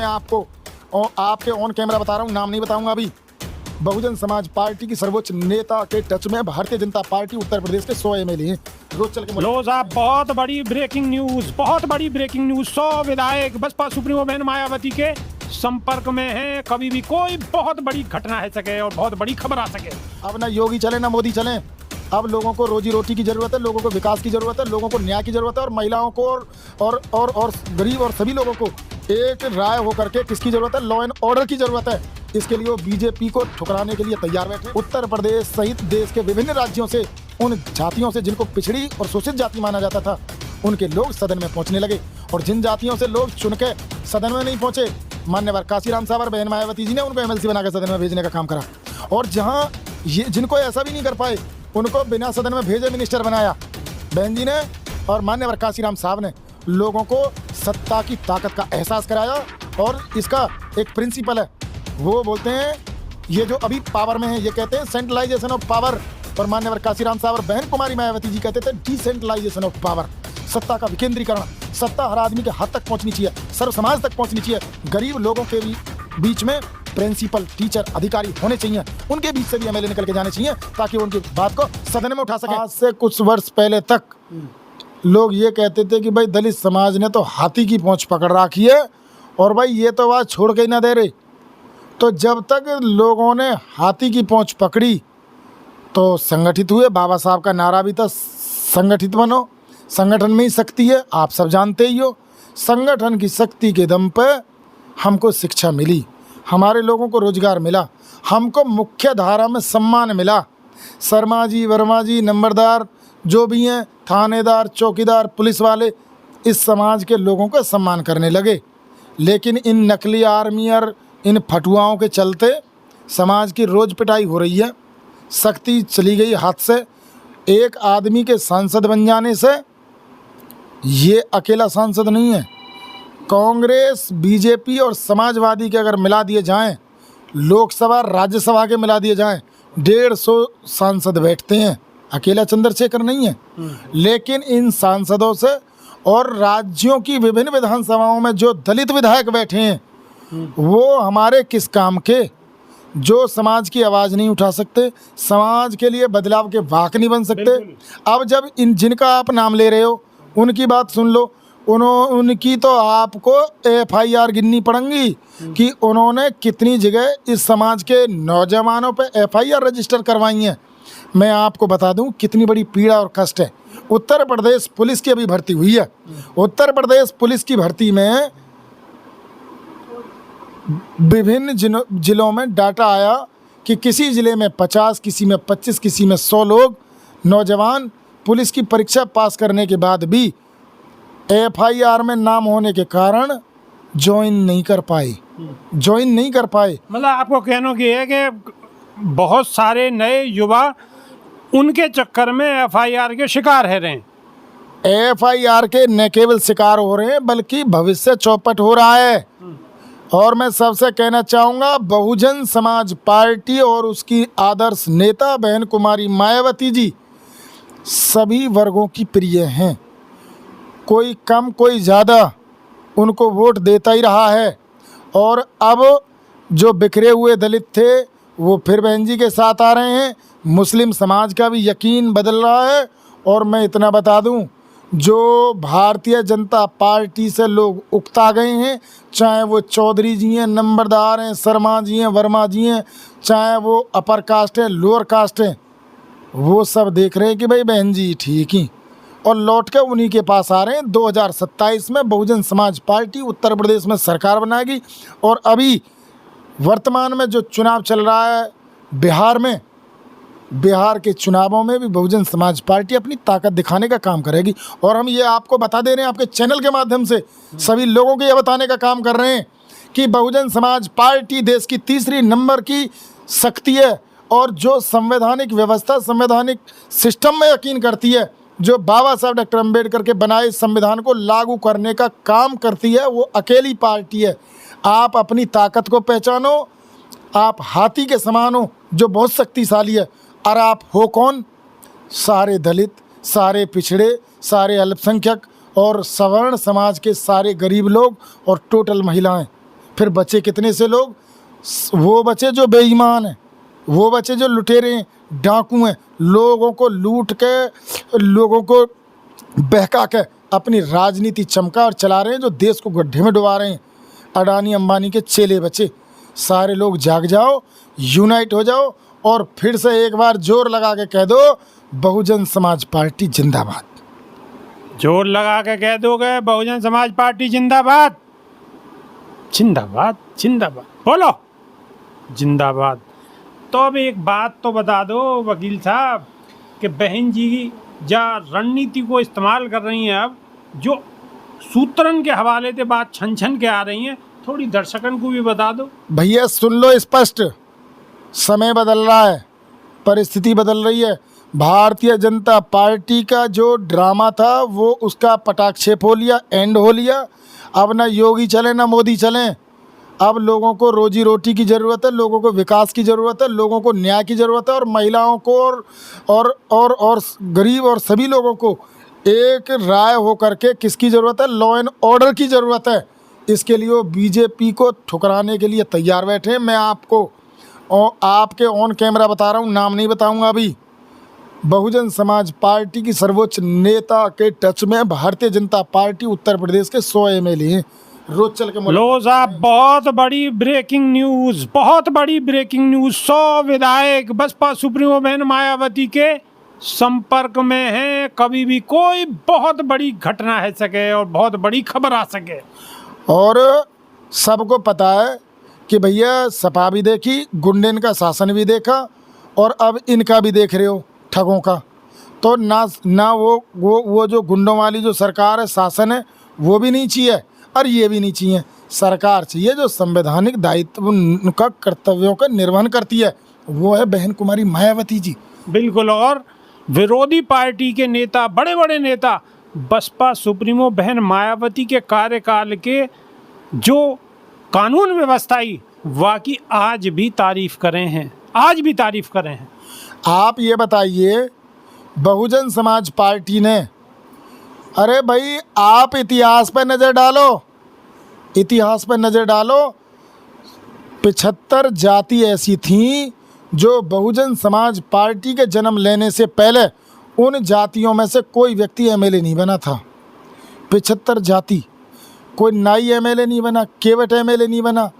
मैं आपको और आपके ऑन कैमरा बता रहा हूँ, नाम नहीं बताऊंगा अभी। बहुजन समाज पार्टी की सर्वोच्च नेता के टच में भारतीय जनता पार्टी उत्तर प्रदेश के 100 एमएलए हैं। रोज चल के लो साहब, बहुत बड़ी ब्रेकिंग न्यूज, 100 विधायक बसपा सुप्रीमो बहन मायावती के संपर्क में हैं। कभी भी कोई बहुत बड़ी घटना है सके और बहुत बड़ी खबर आ सके। अब ना योगी चले ना मोदी चले, अब लोगों को रोजी रोटी की जरूरत है, लोगों को विकास की जरूरत है, लोगों को न्याय की जरूरत है और महिलाओं को और गरीब और सभी लोगों को एक राय होकर के किसकी जरूरत है? लॉ एंड ऑर्डर की जरूरत है। इसके लिए वो बीजेपी को ठुकराने के लिए तैयार बैठे। उत्तर प्रदेश सहित देश के विभिन्न राज्यों से उन जातियों से जिनको पिछड़ी और शोषित जाति माना जाता था, उनके लोग सदन में पहुंचने लगे। और जिन जातियों से लोग चुन के सदन में नहीं पहुंचे, मान्यवर काशीराम साहब और बहन मायावती जी ने उनको एमएलसी बनाकर सदन में भेजने का काम करा। और जहाँ ये जिनको ऐसा भी नहीं कर पाए, उनको बिना सदन में भेजे मिनिस्टर बनाया बहन जी ने और मान्यवर काशीराम साहब ने। लोगों को सत्ता की ताकत का एहसास कराया। और इसका एक प्रिंसिपल है, वो बोलते हैं, ये जो अभी पावर में है ये कहते हैं सेंट्रलाइजेशन ऑफ पावर, और मान्यवर काशीराम साहब और बहन कुमारी मायावती जी कहते थे डिसेंट्रलाइजेशन ऑफ पावर। सत्ता का विकेंद्रीकरण। सत्ता हर आदमी के हाथ तक पहुंचनी चाहिए, सर्व समाज तक पहुंचनी चाहिए। गरीब लोगों के बीच में प्रिंसिपल, टीचर, अधिकारी होने चाहिए, उनके बीच से भी एमएलए निकल के जाने चाहिए ताकि उनकी बात को सदन में उठा सके। आज से कुछ वर्ष पहले तक लोग ये कहते थे कि भाई दलित समाज ने तो हाथी की पूंछ पकड़ रखी है और भाई ये तो बात छोड़ के ही ना दे रहे। तो जब तक लोगों ने हाथी की पूंछ पकड़ी तो संगठित हुए। बाबा साहब का नारा भी था, संगठित बनो, संगठन में ही शक्ति है, आप सब जानते ही हो। संगठन की शक्ति के दम पे हमको शिक्षा मिली, हमारे लोगों को रोजगार मिला, हमको मुख्य धारा में सम्मान मिला। शर्मा जी, वर्मा जी, नंबरदार जो भी हैं, थानेदार, चौकीदार, पुलिस वाले, इस समाज के लोगों का सम्मान करने लगे। लेकिन इन नकली आर्मी और इन फटुआओं के चलते समाज की रोज पिटाई हो रही है। शक्ति चली गई हाथ से। एक आदमी के सांसद बन जाने से, ये अकेला सांसद नहीं है, कांग्रेस, बीजेपी और समाजवादी के अगर मिला दिए जाएं, लोकसभा राज्यसभा के मिला दिए जाएं, 150 सांसद बैठते हैं। अकेला चंद्रशेखर नहीं है। लेकिन इन सांसदों से और राज्यों की विभिन्न विधानसभाओं में जो दलित विधायक बैठे हैं, वो हमारे किस काम के? जो समाज की आवाज़ नहीं उठा सकते, समाज के लिए बदलाव के वाहक नहीं बन सकते। अब जब इन जिनका आप नाम ले रहे हो उनकी बात सुन लो। उनकी तो आपको एफआईआर गिननी पड़ेंगी कि उन्होंने कितनी जगह इस समाज के नौजवानों पे एफआईआर रजिस्टर करवाई हैं। मैं आपको बता दूं कितनी बड़ी पीड़ा और कष्ट है। उत्तर प्रदेश पुलिस की अभी भर्ती हुई है। उत्तर प्रदेश पुलिस की भर्ती में विभिन्न जिलों में डाटा आया कि किसी ज़िले में 50, किसी में 25, किसी में 100 लोग नौजवान पुलिस की परीक्षा पास करने के बाद भी एफआईआर में नाम होने के कारण ज्वाइन नहीं कर पाए। मतलब आपको कहना की है कि बहुत सारे नए युवा उनके चक्कर में एफआईआर के शिकार है रहे हैं। एफआईआर के न केवल शिकार हो रहे हैं बल्कि भविष्य चौपट हो रहा है। और मैं सबसे कहना चाहूँगा, बहुजन समाज पार्टी और उसकी आदर्श नेता बहन कुमारी मायावती जी सभी वर्गों की प्रिय हैं। कोई कम कोई ज़्यादा उनको वोट देता ही रहा है। और अब जो बिखरे हुए दलित थे वो फिर बहन जी के साथ आ रहे हैं। मुस्लिम समाज का भी यकीन बदल रहा है। और मैं इतना बता दूं, जो भारतीय जनता पार्टी से लोग उकता गए हैं, चाहे वो चौधरी जी हैं, नंबरदार हैं, शर्मा जी हैं, वर्मा जी हैं, चाहे वो अपर कास्ट हैं, लोअर कास्ट हैं, वो सब देख रहे हैं कि भाई बहन जी ठीक ही, और लौट के उन्हीं के पास आ रहे हैं। 2027 में बहुजन समाज पार्टी उत्तर प्रदेश में सरकार बनाएगी। और अभी वर्तमान में जो चुनाव चल रहा है बिहार में, बिहार के चुनावों में भी बहुजन समाज पार्टी अपनी ताकत दिखाने का काम करेगी। और हम ये आपको बता दे रहे हैं, आपके चैनल के माध्यम से सभी लोगों को ये बताने का काम कर रहे हैं कि बहुजन समाज पार्टी देश की 3री नंबर की शक्ति है। और जो संवैधानिक व्यवस्था, संवैधानिक सिस्टम में यकीन करती है, जो बाबा साहब डॉक्टर अम्बेडकर के बनाए संविधान को लागू करने का काम करती है, वो अकेली पार्टी है। आप अपनी ताकत को पहचानो। आप हाथी के समान हो जो बहुत शक्तिशाली है। और आप हो कौन? सारे दलित, सारे पिछड़े, सारे अल्पसंख्यक और सवर्ण समाज के सारे गरीब लोग और टोटल महिलाएं। फिर बचे कितने से लोग? वो बचे जो बेईमान हैं, वो बचे जो लुटेरे हैं, डाकू हैं, लोगों को लूट के, लोगों को बहका के अपनी राजनीति चमका और चला रहे हैं, जो देश को गड्ढे में डुबा रहे हैं। अडानी अंबानी के चेले बचे। सारे लोग जाग जाओ, यूनाइट हो जाओ और फिर से एक बार जोर लगा के कह दो, बहुजन समाज पार्टी जिंदाबाद। जोर लगा के कह दोगे बहुजन समाज पार्टी जिंदाबाद? जिंदाबाद जिंदाबाद बोलो, जिंदाबाद। तो अब एक बात तो बता दो वकील साहब कि बहन जी जा रणनीति को इस्तेमाल कर रही हैं, अब जो सूत्रन के हवाले से बात छन छन के आ रही हैं, थोड़ी दर्शकन को भी बता दो। भैया सुन लो स्पष्ट, समय बदल रहा है, परिस्थिति बदल रही है। भारतीय जनता पार्टी का जो ड्रामा था वो उसका पटाक्षेप हो लिया, एंड हो लिया। अब ना योगी चले ना मोदी चलें। अब लोगों को रोजी रोटी की ज़रूरत है, लोगों को विकास की ज़रूरत है, लोगों को न्याय की ज़रूरत है, और महिलाओं को और गरीब और सभी लोगों को एक राय हो करके किसकी ज़रूरत है? लॉ एंड ऑर्डर की ज़रूरत है। इसके लिए वो बीजेपी को ठुकराने के लिए तैयार बैठे हैं। मैं आपको और आपके ऑन कैमरा बता रहा हूँ, नाम नहीं बताऊँगा अभी। बहुजन समाज पार्टी की सर्वोच्च नेता के टच में भारतीय जनता पार्टी उत्तर प्रदेश के 100 MLA हैं। रोज चल के लो साहब, बहुत बड़ी ब्रेकिंग न्यूज, बहुत बड़ी ब्रेकिंग न्यूज। 100 विधायक बसपा सुप्रीमो बहन मायावती के संपर्क में हैं। कभी भी कोई बहुत बड़ी घटना है सके और बहुत बड़ी खबर आ सके। और सबको पता है कि भैया सपा भी देखी, गुंडेन का शासन भी देखा, और अब इनका भी देख रहे हो, ठगों का। तो ना वो जो गुंडों वाली जो सरकार है, शासन है, वो भी नहीं चाहिए और ये भी नहीं चाहिए। सरकार चाहिए जो संवैधानिक दायित्व का कर्तव्यों का निर्वहन करती है, वो है बहन कुमारी मायावती जी। बिल्कुल। और विरोधी पार्टी के नेता, बड़े बड़े नेता बसपा सुप्रीमो बहन मायावती के कार्यकाल के जो कानून व्यवस्थाई वाकई आज भी तारीफ करें हैं, आज भी तारीफ करें हैं। आप ये बताइए, बहुजन समाज पार्टी ने, अरे भाई आप इतिहास पर नज़र डालो, इतिहास पर नज़र डालो। 75 जाति ऐसी थीं जो बहुजन समाज पार्टी के जन्म लेने से पहले उन जातियों में से कोई व्यक्ति MLA नहीं बना था। 75 जाति, कोई नाई MLA नहीं बना, केवट MLA नहीं बना,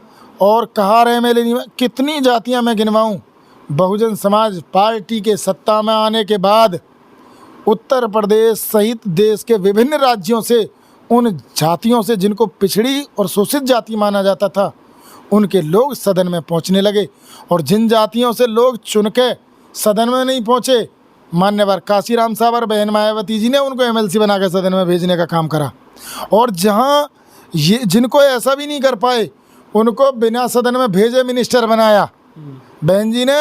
और कहार MLA नहीं बना। कितनी जातियां मैं गिनवाऊं। बहुजन समाज पार्टी के सत्ता में आने के बाद उत्तर प्रदेश सहित देश के विभिन्न राज्यों से उन जातियों से जिनको पिछड़ी और शोषित जाति माना जाता था, उनके लोग सदन में पहुंचने लगे। और जिन जातियों से लोग चुन के सदन में नहीं पहुंचे, मान्यवर काशीराम साहब और बहन मायावती जी ने उनको MLC बना के सदन में भेजने का काम करा। और जहां ये जिनको ऐसा भी नहीं कर पाए, उनको बिना सदन में भेजे मिनिस्टर बनाया बहन जी ने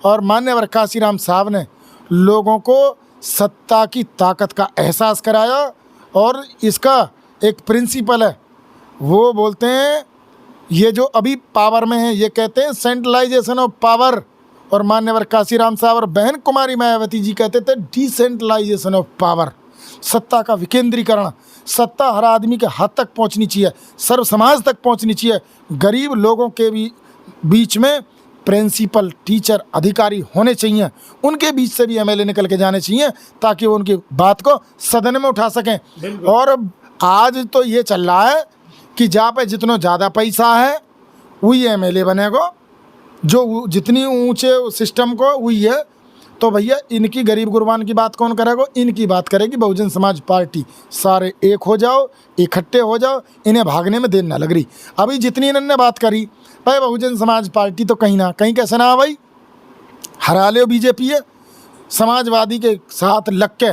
और मान्यवर काशीराम साहब ने। लोगों को सत्ता की ताकत का एहसास कराया। और इसका एक प्रिंसिपल है, वो बोलते हैं, ये जो अभी पावर में है, ये कहते हैं सेंट्रलाइजेशन ऑफ पावर, और मान्यवर काशीराम साहब और बहन कुमारी मायावती जी कहते थे डिसेंट्रलाइजेशन ऑफ पावर, सत्ता का विकेंद्रीकरण। सत्ता हर आदमी के हाथ तक पहुंचनी चाहिए, सर्व समाज तक पहुंचनी चाहिए। गरीब लोगों के भी बीच में प्रिंसिपल, टीचर, अधिकारी होने चाहिए, उनके बीच से भी MLA निकल के जाने चाहिए ताकि वो उनकी बात को सदन में उठा सकें। और आज तो ये चल रहा है कि जहाँ पे जितना ज़्यादा पैसा है वही MLA बनेगा, जो जितनी ऊंचे सिस्टम को वही है। तो भैया इनकी गरीब गुरबान की बात कौन करेगा? इनकी बात करेगी बहुजन समाज पार्टी। सारे एक हो जाओ, इकट्ठे हो जाओ, इन्हें भागने में देर ना लग रही। अभी जितनी इन्होंने बात करी, भाई बहुजन समाज पार्टी तो कहीं ना कहीं कैसे ना भाई हरा ले बीजेपी है। समाजवादी के साथ लग के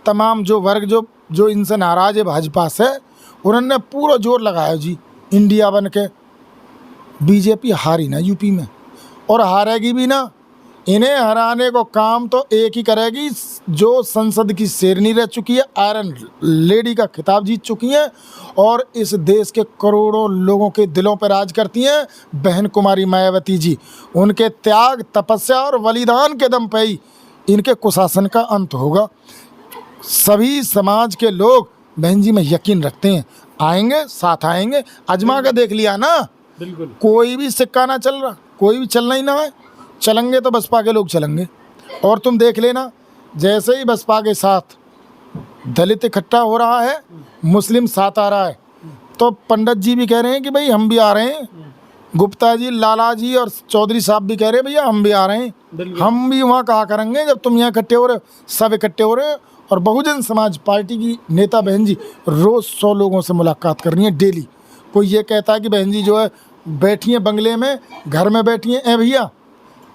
तमाम जो वर्ग जो इनसे नाराज है भाजपा से, उन्होंने पूरा जोर लगाया जी इंडिया बन के। बीजेपी हारी ना यूपी में, और हारेगी भी ना। इन्हें हराने को काम तो एक ही करेगी, जो संसद की शेरनी रह चुकी है, आयरन लेडी का खिताब जीत चुकी हैं और इस देश के करोड़ों लोगों के दिलों पर राज करती हैं, बहन कुमारी मायावती जी। उनके त्याग, तपस्या और बलिदान के दम पे ही इनके कुशासन का अंत होगा। सभी समाज के लोग बहन जी में यकीन रखते हैं, आएंगे, साथ आएंगे। आजमा का देख लिया ना, बिल्कुल। कोई भी सिक्का ना चल रहा, कोई भी चलना ही ना है, चलेंगे तो बसपा के लोग चलेंगे। और तुम देख लेना, जैसे ही बसपा के साथ दलित इकट्ठा हो रहा है, मुस्लिम साथ आ रहा है, तो पंडित जी भी कह रहे हैं कि भाई हम भी आ रहे हैं, गुप्ता जी, लाला जी और चौधरी साहब भी कह रहे हैं भैया हम भी आ रहे हैं, हम भी वहाँ कहा करेंगे जब तुम यहाँ इकट्ठे हो रहे हो, सब इकट्ठे हो रहे हो। और बहुजन समाज पार्टी की नेता बहन जी रोज़ 100 लोगों से मुलाकात कर रही हैं डेली। कोई ये कहता है कि बहन जी जो है बैठी हैं बंगले में, घर में बैठी हैं, भैया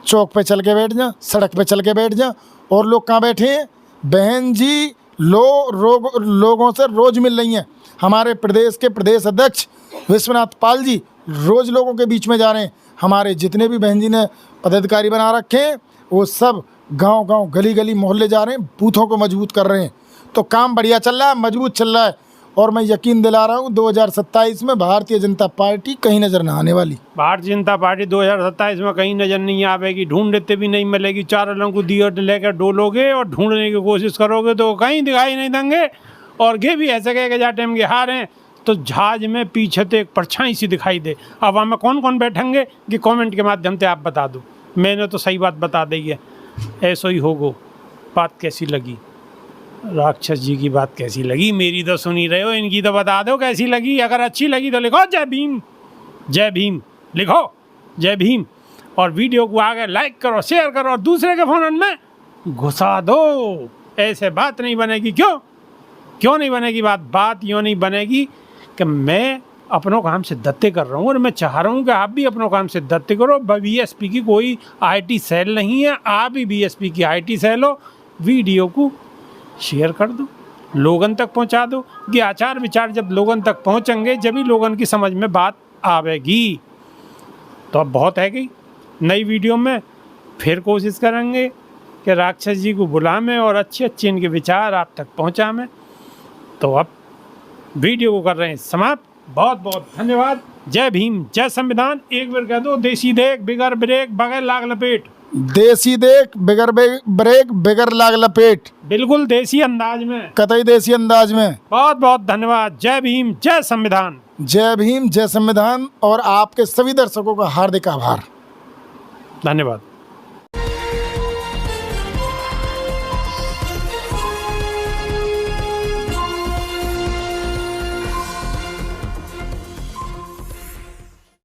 चौक पे चल के बैठ जा, सड़क पे चल के बैठ जा। और लोग कहाँ बैठे हैं बहन जी, लोगों से रोज़ मिल रही हैं। हमारे प्रदेश के प्रदेश अध्यक्ष विश्वनाथ पाल जी रोज़ लोगों के बीच में जा रहे हैं। हमारे जितने भी बहन जी ने पदाधिकारी बना रखे हैं वो सब गांव-गांव, गली-गली, मोहल्ले जा रहे हैं, बूथों को मजबूत कर रहे हैं। तो काम बढ़िया चल रहा है, मजबूत चल रहा है। और मैं यकीन दिला रहा हूँ 2027 में भारतीय जनता पार्टी कहीं नज़र ना आने वाली। भारतीय जनता पार्टी 2027 में कहीं नज़र नहीं आवेगी, ढूंढते भी नहीं मिलेगी। चारों लोगों को दिया लेकर डोलोगे और ढूंढने की कोशिश करोगे तो कहीं दिखाई नहीं देंगे। और ये भी ऐसे कहे कि जा टाइम के हार हैं तो जहाज में पीछे तो एक परछाई सी दिखाई दे। अब हमें कौन कौन बैठेंगे कि कमेंट के माध्यम से आप बता दो। मैंने तो सही बात बता दी है, ऐसा ही होगो। बात कैसी लगी राक्षस जी की, बात कैसी लगी? मेरी तो सुनी रहे हो, इनकी तो बता दो कैसी लगी। अगर अच्छी लगी तो लिखो जय भीम, जय भीम लिखो, जय भीम। और वीडियो को आगे लाइक करो, शेयर करो और दूसरे के फ़ोन में घुसा दो। ऐसे बात नहीं बनेगी। क्यों नहीं बनेगी बात यूँ नहीं बनेगी कि मैं अपनों काम से दत्ते कर रहा हूँ और मैं चाह रहा हूँ कि आप भी अपनों काम से दत्ते करो। बीएसपी की कोई आईटी सेल नहीं है, आप भी बीएसपी की आईटी सेल हो। वीडियो को शेयर कर दो, लोगन तक पहुँचा दो कि आचार विचार जब लोगन तक पहुँचेंगे जब ही लोगन की समझ में बात आवेगी। तो अब बहुत है कि नई वीडियो में फिर कोशिश करेंगे कि राक्षस जी को बुलावें और अच्छे अच्छे इनके विचार आप तक पहुँचावें। तो अब वीडियो को कर रहे हैं समाप्त। बहुत बहुत धन्यवाद। जय भीम, जय संविधान। एक बार कह दो, देसी देख बिगर ब्रेक बगैर लाग लपेट। देसी देख बिगर ब्रेक बिगर लाग लपेट। बिल्कुल देसी अंदाज में, कतई देसी अंदाज में। बहुत बहुत धन्यवाद। जय भीम, जय संविधान। जय भीम, जय संविधान। और आपके सभी दर्शकों का हार्दिक आभार। धन्यवाद।